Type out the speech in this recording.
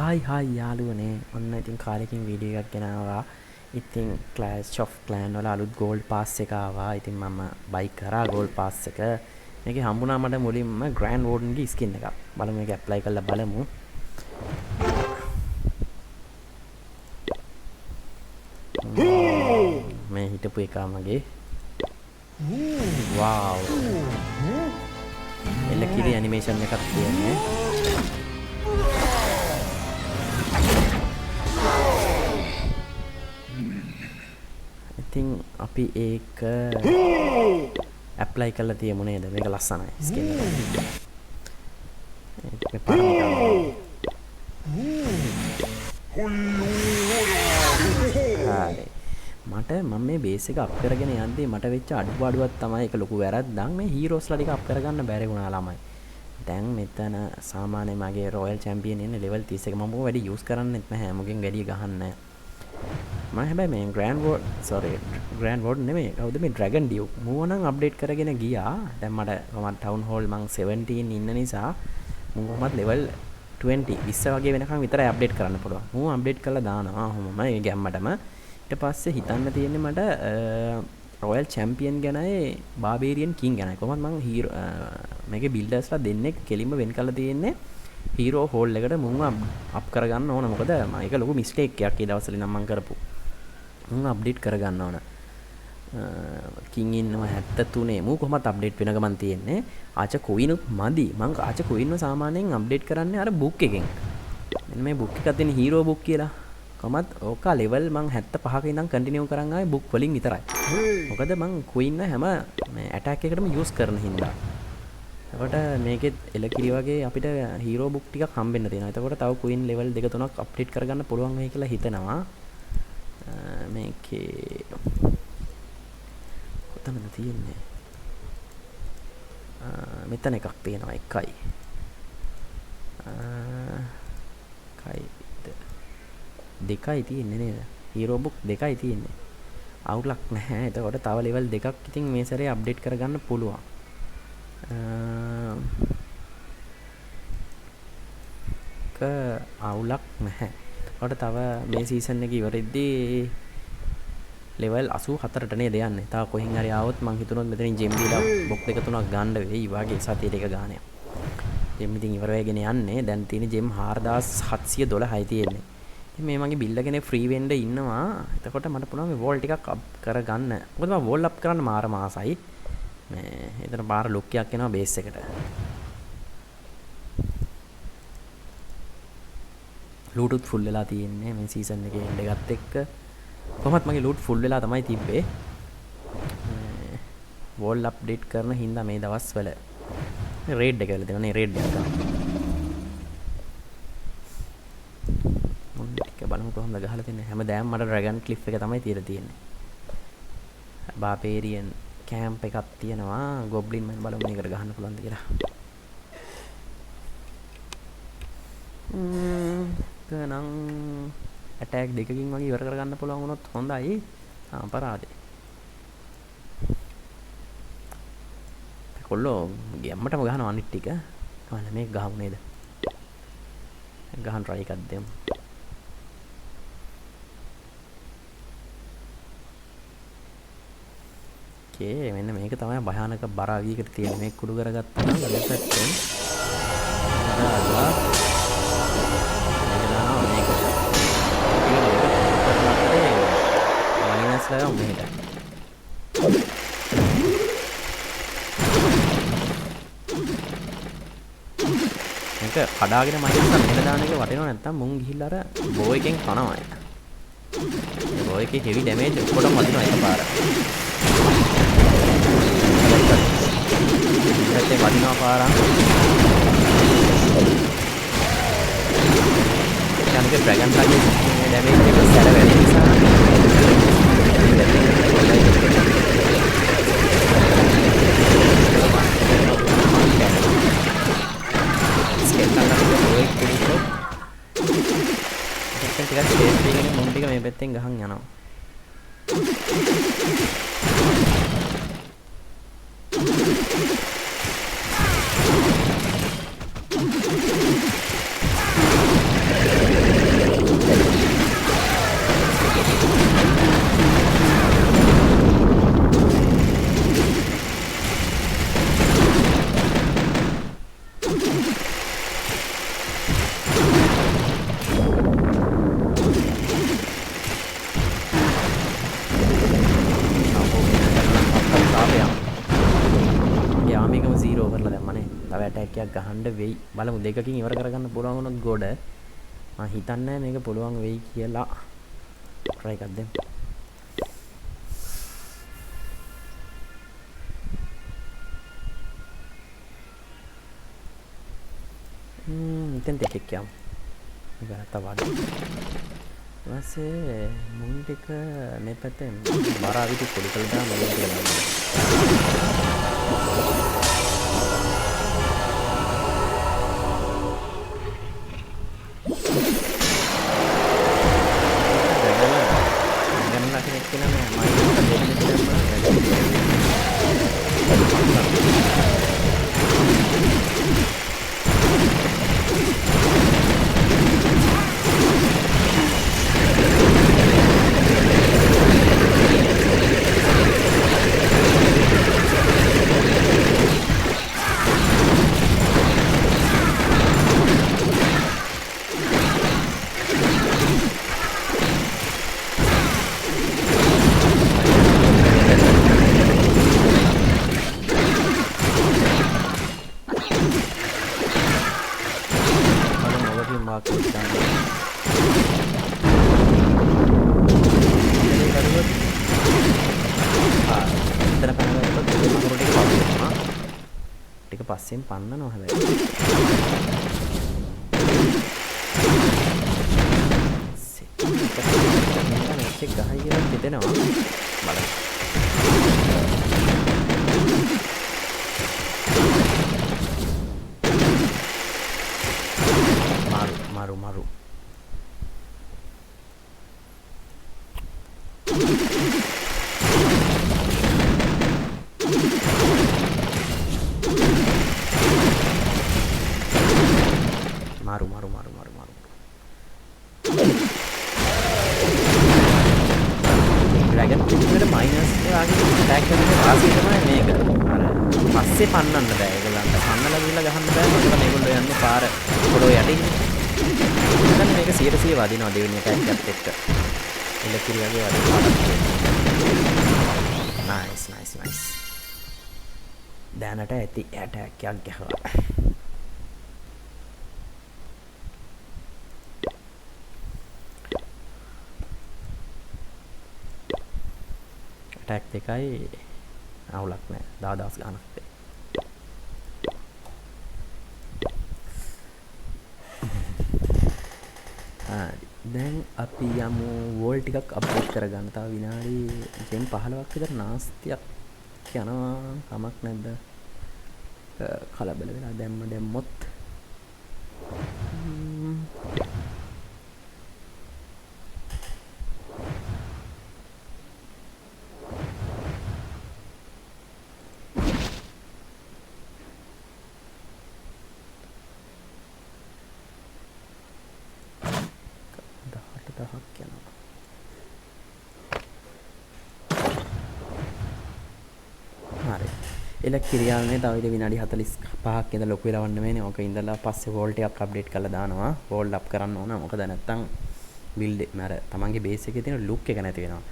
Hi යාළුවනේ ඔන්න ඉතින් කාලෙකින් වීඩියෝ එකක් ගෙනාවා. ඉතින් Clash of Clan වල අලුත් ගෝල්ඩ් පාස් එක ආවා. ඉතින් මම බයි කරා ගෝල්ඩ් පාස් එක. මේකේ හම්බුණා මට මුලින්ම ග්‍රෑන්ඩ් වෝඩන්ගේ ස්කින් එකක්. බලමු මේක ඇප්ලයි කරලා බලමු. මේ හිටපු එක මගේ. වව්. එල කිරි ඇනිමේෂන් එකක් තියෙන්නේ. ඉතින් අපි ඒක ඇප්ලයි කරලා තියමු නේද? මේක ලස්සනයි ස්කින් එක. ඒක පාරමිතා. හරි. මට මම මේ බේස් එක අප් කරගෙන යද්දී මට වෙච්ච අඩුපාඩුවක් තමයි ඒක ලොකු වැරද්දක්. මේ හීරෝස්ලා ටික අප් කරගන්න බැරි වුණා ළමයි. දැන් මෙතන සාමාන්‍ය මගේ රොයල් චැම්පියන් ඉන්නේ ලෙවල් 31. මම මොකද වැඩි යූස් කරන්නෙත් නැහැ. මොකෙන් වැඩි ගහන්නේ නැහැ. මම හැබැයි මේ ග්‍රෑන්ඩ් වෝඩ් නෙමෙයි. කවුද මේ ඩ්‍රැගන් ඩියුක් මූව නම් අප්ඩේට් කරගෙන ගියා. දැන් මට ටවුන් හෝල් මං 17 ඉන්න නිසා මූවමත් ලෙවල් 20 වගේ වෙනකන් විතරයි අප්ඩේට් කරන්න පුළුවන්. මූව අප්ඩේට් කරලා දානවා ඔහොමම ඒ ගැම්මටම. ඊට පස්සේ හිතන්න තියෙන්නේ මට රොයල් චැම්පියන් ගැනයි බාබේරියන් කින් ගැනයි. කොහොමද මං හීරෝ මේකේ බිල්ඩර්ස්ලා දෙන්නෙක් කෙලින්ම වෙන් කරලා තියෙන්නේ හීරෝ හෝල් එකට මුන්ව අප් කරගන්න ඕන. මොකද මේක ලොකු මිස්ටේක් එකක් ඒ දවස්වල නම් මං කරපු. මුන් අප්ඩේට් කරගන්න ඕන. කින් ඉන්නවා 73 මූ කොහොමද අප්ඩේට් වෙන ගමන් තියෙන්නේ. ආච කොයිනුත් මදි. මං ආච කොයින්ව සාමාන්‍යයෙන් අප්ඩේට් කරන්නේ අර බුක් එකෙන්. මෙන්න මේ බුක් එකක් තියෙන හීරෝ බුක් කියලා. කොහමත් ඕක ලෙවල් මං 75ක ඉඳන් කන්ටිනියු කරන් ආවේ බුක් වලින් විතරයි. මොකද මං ක්වීන් හැම මේ ඇටැක් එකකටම යූස් කරන හින්දා. එතකොට මේකෙත් එලකිරි වගේ අපිට හීරෝ බුක් ටිකක් හම්බෙන්න තියෙනවා. එතකොට තව ක්වීන් ලෙවල් 2 3ක් අප්ඩේට් කරගන්න පුළුවන් වෙයි කියලා හිතනවා. මේකේ කොතනද තියෙන්නේ? මෙතන එකක් තියෙනවා එකයි. දෙකයි තියෙන්නේ නේද? හීරෝ බුක් දෙකයි තියෙන්නේ. අවුලක් නැහැ. එතකොට තව ලෙවල් දෙකක් ඉතින් මේ සැරේ අප්ඩේට් කරගන්න පුළුවන්. අවුලක් නැහැ. එතකොට තව මේ සීසන් එක ඉවරෙද්දී ලෙවල් 84ට නේද යන්නේ. තව කොහෙන් හරි ආවොත් මං හිතනොත් මෙතනින් ජෙම් දීලා බොක් දෙක තුනක් ගන්න වෙයි. වාගේ සතියේ එක ගානේ. ජෙම් ඉතින් ඉවර වෙගෙන යන්නේ. දැන් තියෙන ජෙම් 4712යි තියෙන්නේ. මේ මගේ බිල්ඩ් එකනේ ෆ්‍රී වෙන්න ඉන්නවා. එතකොට මට පුළුවන් මේ වෝල් ටිකක් අප් කරගන්න. මොකද මම වෝල් අප් කරන්න මාර මාසයි. මේ එතන බාර ලුක් එකක් එනවා බේස් එකට. ලූටුත් ෆුල් වෙලා තියෙන්නේ මේ සීසන් එකේ එන්න එකත් එක්ක. කොහොමත් මගේ ලූට් ෆුල් වෙලා තමයි තිබ්බේ. වෝල් අප්ඩේට් කරන හින්දා මේ දවස්වල මේ රේඩ් එක වෙලා දෙනවා නේ රේඩ් එකක් ගන්න. බලමු කොහොමද ගහලා තියන්නේ. හැමදාම මට ඩ්‍රැගන් ක්ලිෆ් එක තමයි තියලා තියෙන්නේ. බාපේරියන් කැම්ප් එකක් තියෙනවා. ගොබ්ලින් මන් බලමු මේකට ගහන්න පුළුවන්ද කියලා. තනං ඇටැක් දෙකකින් වගේ ඉවර කරගන්න පුළුවන් වුණොත් හොඳයි. අපරාධේ. කොල්ලෝ ගැම්මටම ගහනවා අනිත් ටික. කවන්න මේක ගහමු නේද? ගහන්න try එකක් දෙමු. මෙන්න මේක තමයි භයානක බර අවියකට තියෙන මේ කුඩු කරගත්තා නම් අද පැත්තෙන් දාලා මේක මයිනස්ලා මෙහෙට මේක කඩාගෙන මයිනස් මෙහෙට දාන එක වටිනව නැත්තම් මුන් ගිහිල්ලා අර බෝ එකෙන් කනවා. බෝ එකේ හෙවි ඩැමේජ් ඔක්කොටම වදිනවා එකපාර. පැත්තේ වදිනවා පාරක්. යන්නක ඩ්‍රැගන් ලාගේ මේ ඩැමේජ් එක සැර වැඩි නිසා මේ පැත්තෙන් ගහන් යනවා. ටිකක් ගහන්න වෙයි. බලමු දෙකකින් ඉවර කරගන්න පුළුවන් වුණොත් ගොඩ. මම හිතන්නේ මේක පුළුවන් වෙයි කියලා. try එකක් දෙමු. මෙතෙන් දෙකක් යමු. මේක නැත්නම් වඩා. ඊපස්සේ මුන් ටික මේ පැත්තෙන් බර අවිතු පොඩි කළා දාන්න ඕනේ කියලා. පස්සෙන් පන්නනවා හැබැයි. මේක ගහයි කියලා හිතෙනවා. බලන්න. මාරු. ඩ්‍රැගන් පිටිකට මයිනස් වගේ ඇටැක් කරන වාසිය තමයි මේක. අර පස්සේ පන්නන්න බෑ ඒගොල්ලන්ට. පන්නලා ගිහලා ගහන්න බෑ. මොකද මේගොල්ලෝ යන්නේ පාර පොළොව යටින්. දැන් මේක 100% වදිනවා දෙවෙනි ඇටැක් එකත් එක්ක. ඉලක්කිරි වගේ වදිනවා. නයිස්. දැනට ඇති ඇටැක් එකක් ගහලා. ටැක් එකයි අවුලක් නෑ 10000 ගානක් දැන් අපි යමු වෝල් ටිකක් අප්ඩේට් කරගන්න. තව විනාඩි 15ක් විතර නාස්තියක් යනවා. කමක් නැද්ද? කලබල වෙලා දැම්මොත් ඉලක්කිරියාලනේ තව ඉතින් විනාඩි 45ක් ඉඳලා ලොකු වෙලා වන්න මේනේ. ඕක ඉඳලා පස්සේ වෝල් ටිකක් අප්ඩේට් කරලා දානවා. වෝල් අප් කරන්න ඕන. මොකද නැත්තම් බිල්ඩ් මර තමන්ගේ බේස් එකේ තියෙන ලුක් එක නැති වෙනවා.